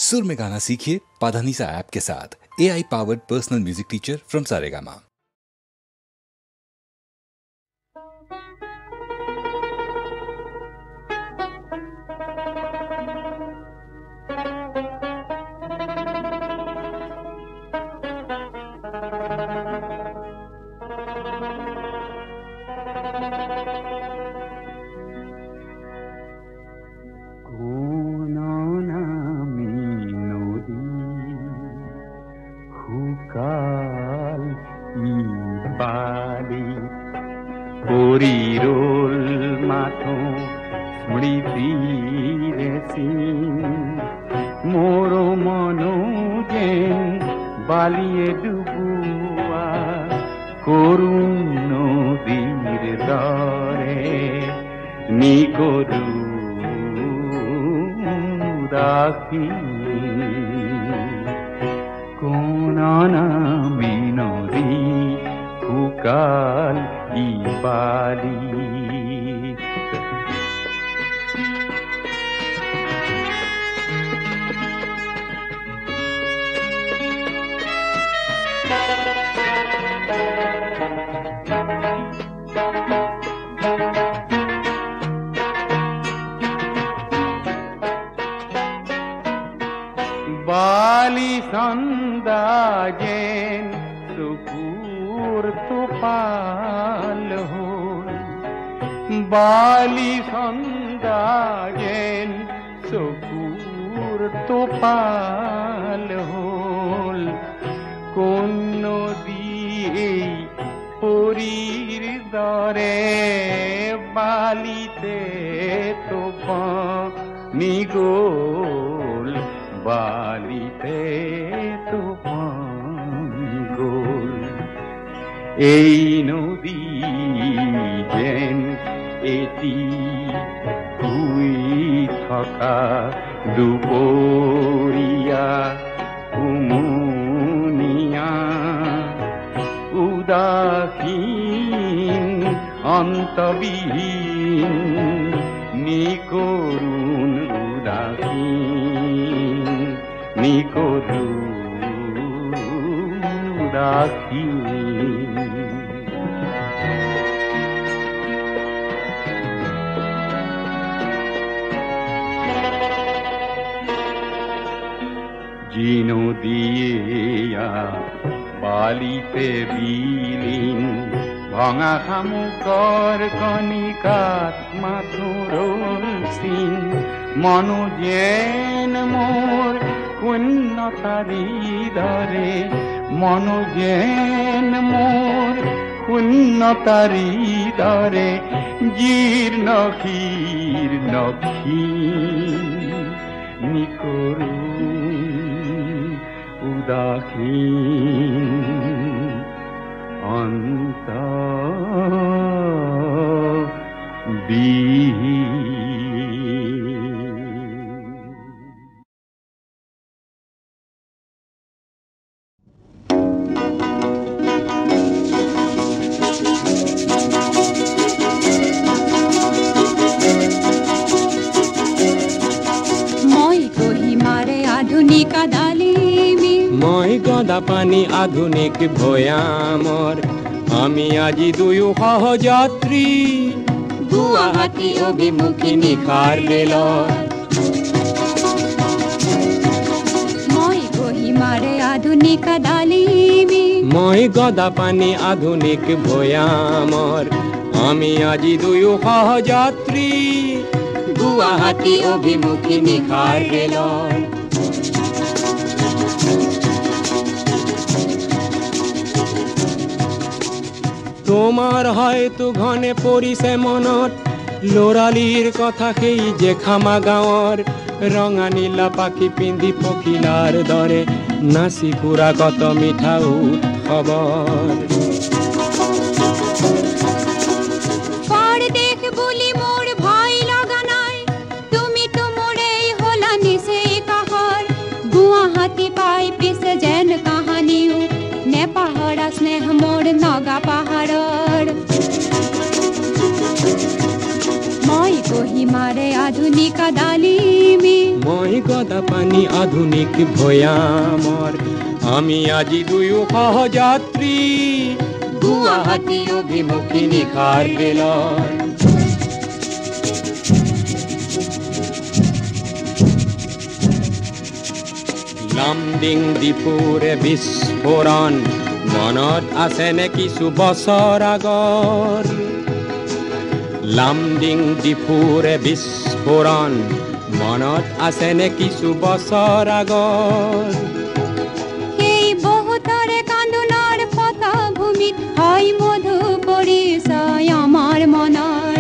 सुर में गाना सीखिए पाधानीसा ऐप के साथ। AI powered personal music teacher from Saregama. बाली संदाजेन सुकूर तुपाल हो, बाली संदाजेन सुकूर तुपाल हो, कोनो दिए पुरीर दरे बालीते तुपा निगोल बालीते तुफान गोल এই নদী যেন এটি শুই থকা দুপৰীয়া উমনিয়া উদাসীন অন্তবিহীন নিকৰুণ উদাসীন নিকৰুণ উদাসীন জিনো দিয়া বালিতে বিলীন ভঙা শামুকৰ কণিকাত মাথোৰল চিন মনো যেন মোৰ শূন্যতাৰী দৰে মনো যেন মোৰ শূন্যতাৰী দৰে জীৰ্ণ শীৰ্ণ নিকৰুণ উদাসীন অন্তবিহীন। মই গদা পানী আধুনিক ভৈয়ামৰ আমি আজি দুয়ো সহযাত্ৰী গুৱাহাটী অভিমুখী নিশাৰ ৰেলত মই কহিমাৰে আধুনিক ডালিমী মই গদা পানী আধুনিক ভৈয়ামৰ আমি আজি দুয়ো সহযাত্ৰী গুৱাহাটী অভিমুখী নিশাৰ ৰেলত তোমাৰ হয়তো ঘনে পৰিছে মনত লৰালিৰ কথা সেই জেখামা গাঁৱৰ ৰঙা নীলা পাখি পিন্ধি পখিলাৰ দৰে নাচি ফুৰা কত মিঠা খবৰ পৰদেশ বুলি মোৰ ভয় লগা নাই তুমি তো মোৰেই হলা নিচে কাহৰ গুৱাহাটী পাই পিছে যেন কাহানিও নে পাহৰা স্নেহ মোৰ নগা পাহাৰৰ মই কহিমাৰে আধুনিক ডালিমী মই গদা পানী আধুনিক ভৈয়ামৰ আমি আজি দুয়ো সহযাত্ৰী গুৱাহাটী অভিমুখী নিশাৰ ৰেলৰ লামডিং ডিপুৰে বিস্ফোৰণ মনত আছেনে কিছু বছৰ আগৰ লামডিং ডিপুৰে বিস্ফোৰণ মনত আছেনে কিছু বছৰ আগৰ সেই বহুতৰে কান্দোনৰ পটভূমিত হয় মধু পৰিচয় আমাৰ মনৰ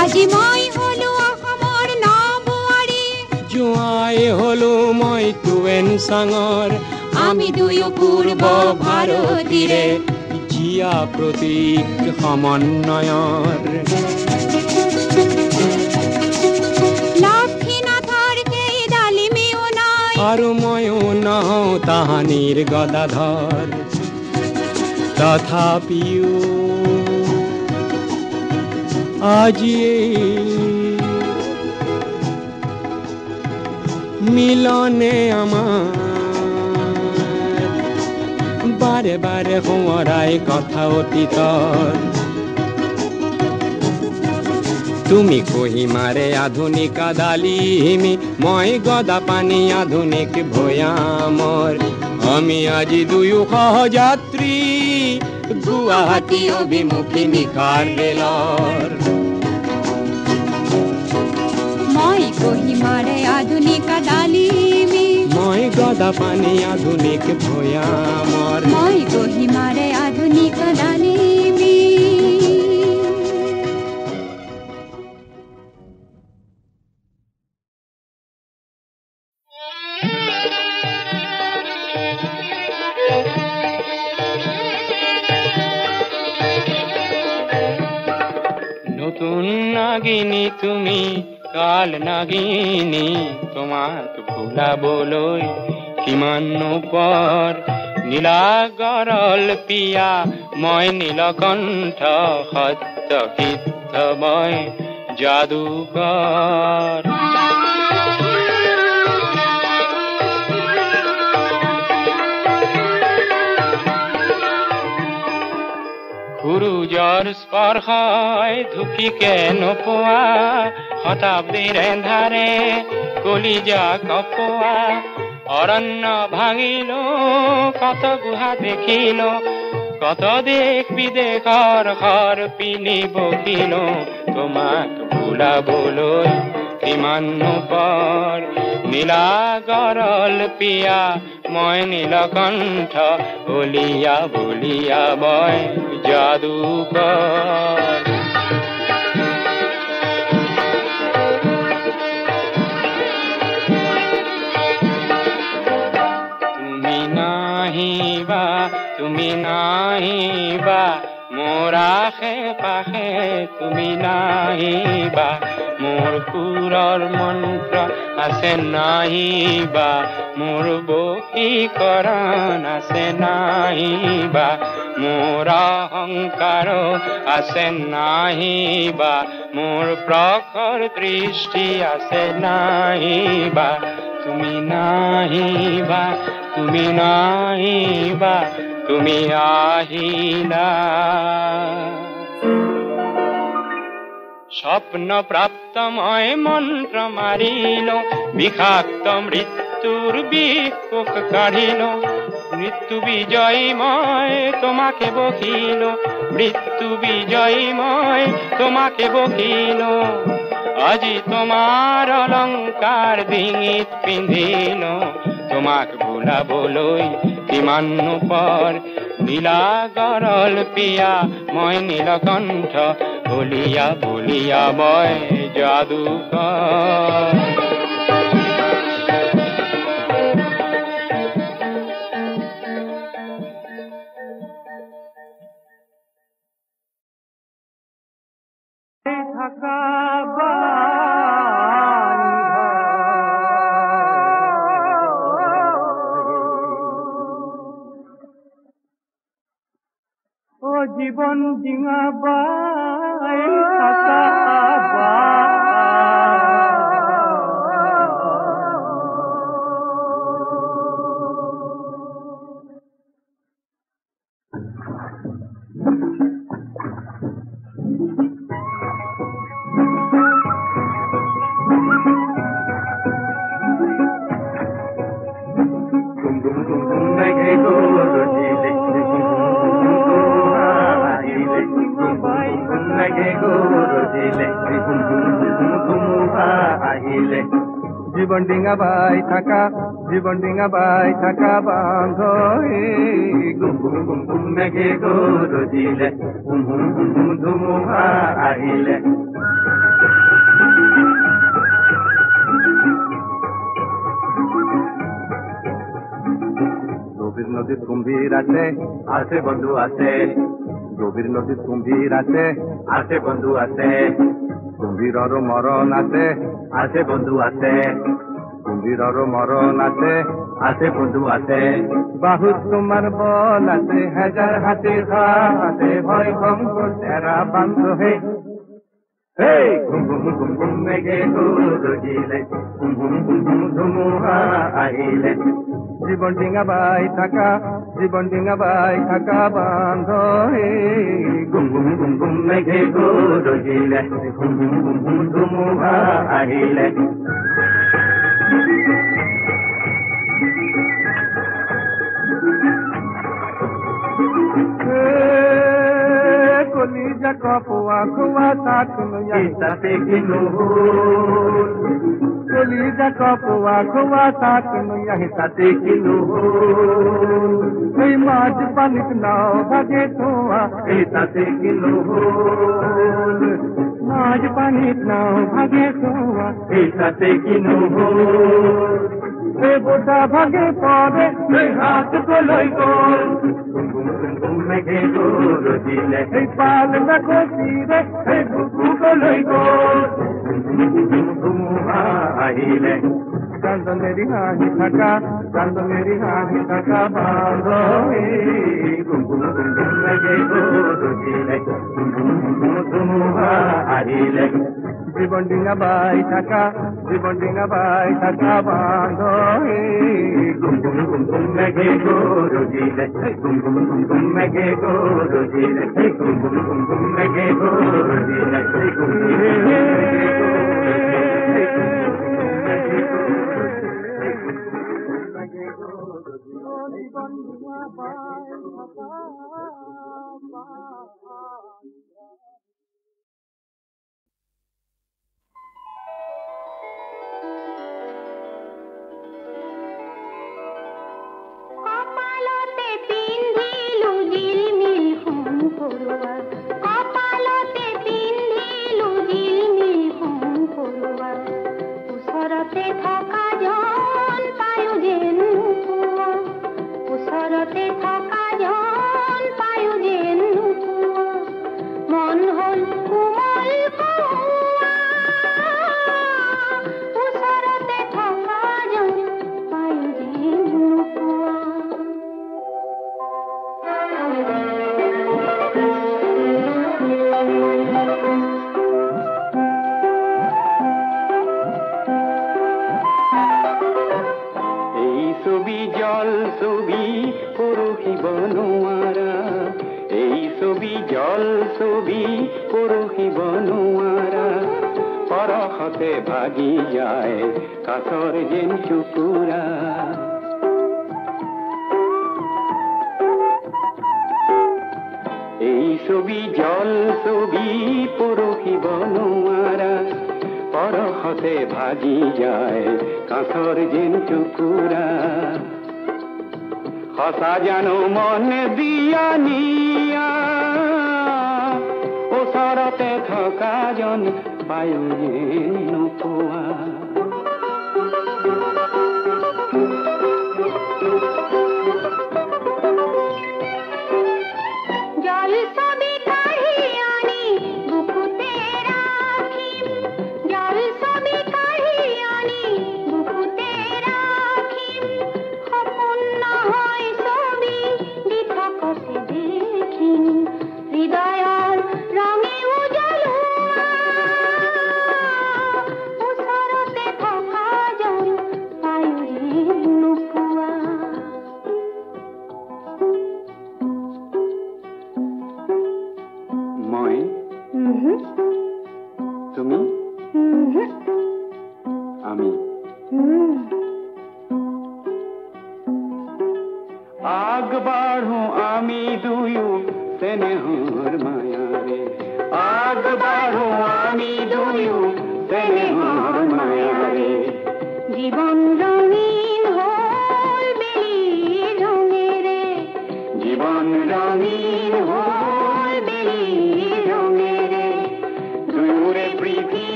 আজি মই হলো অসমৰ নবোৱাৰী জোঁৱাই হলো মই টুৱেন চাঙৰ আমি দুয়ো পূৰ্ব ভাৰতীৰে জিয়া প্ৰতীক সমন্বয়ৰ লক্ষ্মীনাথৰ সেই ডালিমিও নাই আৰু ময়ো নহওঁ তাহানিৰ গদাধৰ তথাপিও আজি মিলনে আমাৰ বাৰে বাৰে সোঁৱৰাই কথা অতীতৰ তুমি কহিমাৰে আধুনিক ডালিমি মই গদা পানী আধুনিক ভৈয়ামৰ আমি আজি দুয়ো সহযাত্ৰী গুৱাহাটী অভিমুখী নিশাৰ ৰেলৰ মই কহিমাৰে আধুনিক ডালিমি মই গদা পানী আধুনিক ভৈয়ামৰ মই কহিমাৰে আধুনিক ডালিমি নতুন নাগিনী তুমি কাল নাগিনী তোমাক ভুলাবলৈ কিমান পৰ নীলা গৰল পিয়া মই নীলকণ্ঠ সত্য সিদ্ধ মই যাদুকৰ সূৰুযৰ স্পৰ্শই ঢুকিকে নোপোৱা শতাব্দীৰ এন্ধাৰে কলিজা কপোৱা অৰণ্য ভাঙিলো কত গুহা দেখিলো কত দেশ বিদেশৰ ঘৰ পিনি বকিলো তোমাক ভুলাবলৈ কিমান পৰ নীলা গৰল পিয়া মই নীলকণ্ঠ বলিয়া বলিয়া মই যাদুকৰ তুমি নাহিবা মোৰ আশে পাশে তুমি নাহিবা মোৰ সুৰৰ মন্ত্ৰ আছে নাহিবা মোৰ বশীকৰণ আছে নাহিবা মোৰ অহংকাৰ আছে নাহিবা মোৰ প্ৰখৰ দৃষ্টি আছে নাহিবা তুমি নাহিবা তুমি নাহিবা তুমি আহিলা স্বপ্ন প্রাপ্ত মই মন্ত্র মারিল বিষাক্ত মৃত্যুর বিপোক কাঢ়িল মৃত্যু বিজয়ী মই তোমাকে বকিল মৃত্যু বিজয়ী মই তোমাকে বকিল আজি তোমার অলংকার ডিঙিত পিন্ধিল তোমাক ভুলাবলৈ কিমান পৰ নীলা গৰল পিয়া মই নীলকণ্ঠ বলিয়া বলিয়া মই যাদুকৰ জীবন ডিঙা বাই থাকা দিলে জীবন ডিঙা বাই থাকা বান্ধ গুম গুম গুম গুম মেঘে গরজিলে হুম হুম হুম হুম ধুমুহা আহিলে গভীর নদীত কুম্ভীর আছে বন্ধু আছে গভীর নদীত কুম্ভীর আছে বন্ধু আছে কুম্ভীরর মরণ আছে বন্ধু আছে কুম্ভীরর মরণ আছে বন্ধু আছে বাহুত তোমার বল আছে হাজার হাতে হাতে ভয় ভঙ্গ তেরা বান্ধ হে ঘুম ঘুম ঘুম ঘুম মেঘে গরজিলে ঘুম ঘুম ঘুম ঘুম ধুমুহা আহিলে জীবন ডিঙা বাই থাকা বান্ধ হে ঘুম ঘুম ঘুম ঘুম মেঘে গরজিলে ঘুম ঘুম ঘুম ঘুম ধুমুহা আহিলে কলিজা কপুয়া খুয়া তাকুন ইয়াতে কিনো কলিজা কপুয়া খুয়া তাকুন ইয়াতে কিনো এই মাছ পানিত নাও ভাগে তোয়া এইটাতে কিনো মাছ পানিত নাও ভাগে তোয়া এইটাতে কিনো এ বোঝা ভাগে পড়ে এই হাত কলই গোল মেঘে গরজিলে এই পাল দেখো তীরে এই বুকু কলই গোল ধুমুহা আহিলে চাঁদ মেরি হাহি থাকা বান্ধ গুম গুম গুম গুম মেঘে গরজিলে ধুমুহা আহিলে জীবন ডিঙা বাই থাকা বান্ধ গুম গুম গুম গুম মেঘে গরজিলে গুম গুম গুম গুম মেঘে গরজিলে গুম গুম গুম গুম মেঘে গরজিলে গুম ভাগি যায় কাছর যেন চুকুরা এই ছবি জল ছবি পরখি বনোয়ারা পরখতে ভাগি যায় কাছর যেন চুকুরা সঁচা জানো মন দিয়া নিয়া ওচৰতে থকা জন পায়ো নোপোৱা জল ছবি কাঢ়ি আনি বুকুতে ৰাখিম জল ছবি কাঢ়ি আনি বুকুতে ৰাখিম সপোন নহয় ছবি দি থকতে দেখিম হৃদয়ৰ ৰঙে উজলোৱা ওচৰতে থকা জন পায়ো নোপোৱা মই তুমি আমি আগবাঢ়ো আমি দুয়ো স্নেহৰ মায়াৰে আগবাঢ়ো আমি দুয়ো স্নেহৰ মায়াৰে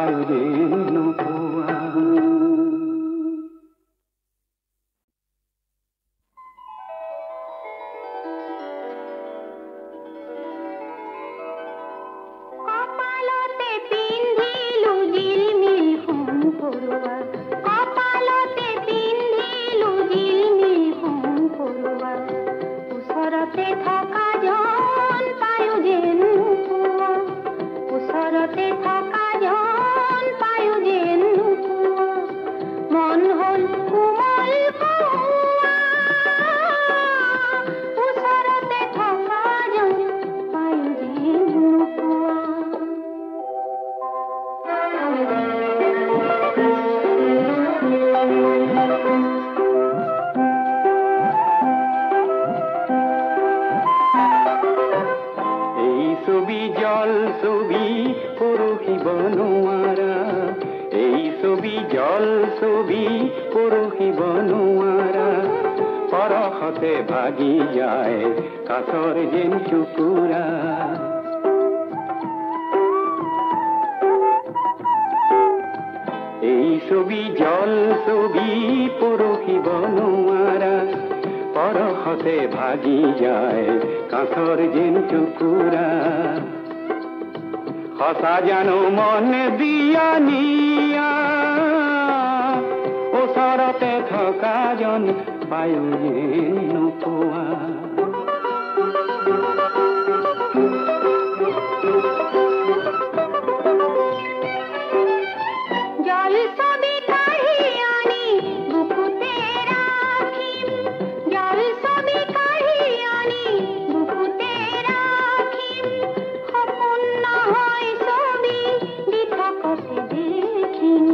পায়ো যেন নোপোৱা। ভাগি যায় কাছৰ যেন টুকুৰা। এই ছবি জল ছবি পৰখিব নোৱাৰা, পৰশতে ভাগি যায় কাছৰ যেন টুকুৰা। সঁচা জানো মন দিয়া নিয়া, ওচৰতে থকা জন পায়ো যেন নোপোৱা। জল ছবি কাঢ়ি আনি বুকুতে ৰাখিম, জল ছবি কাঢ়ি আনি বুকুতে ৰাখিম। সপোন নহয় ছবি দি থাকোতে দেখিম,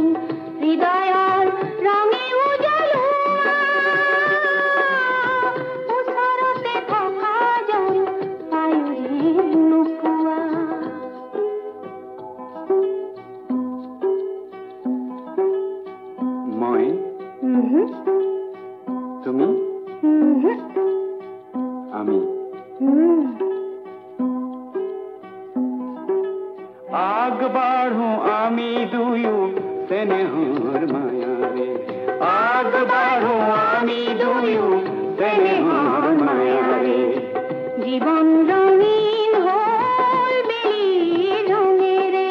হৃদয়ৰ ৰঙে উজলোৱা। ওচৰতে থকা জন পায়ো যেন নোপোৱা। মই তুমি আমি আগবাঢ়ো আমি দুয়ো চেনেহৰ মায়াৰে, আগবাঢ়ো আমি দুয়ো চেনেহৰ মায়াৰে। জীবন ৰঙীন হ'ল বেলিৰ ৰঙেৰে,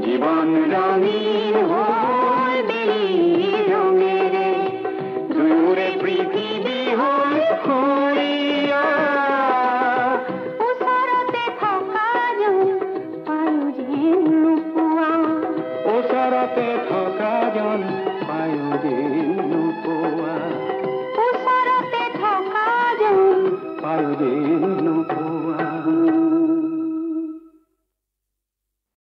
জীৱন ৰঙীন হ'ল বেলিৰ ৰঙেৰে। দুয়োৰে পৃথিৱী হ'ল সুৰীয়া, ওচৰতে থকা জন পায়ো যেন নোপোৱা। ওচৰতে থকা জন পায়ো যেন নোপোৱা। ওচৰতে থকা জন পায়ো যেন নোপোৱা।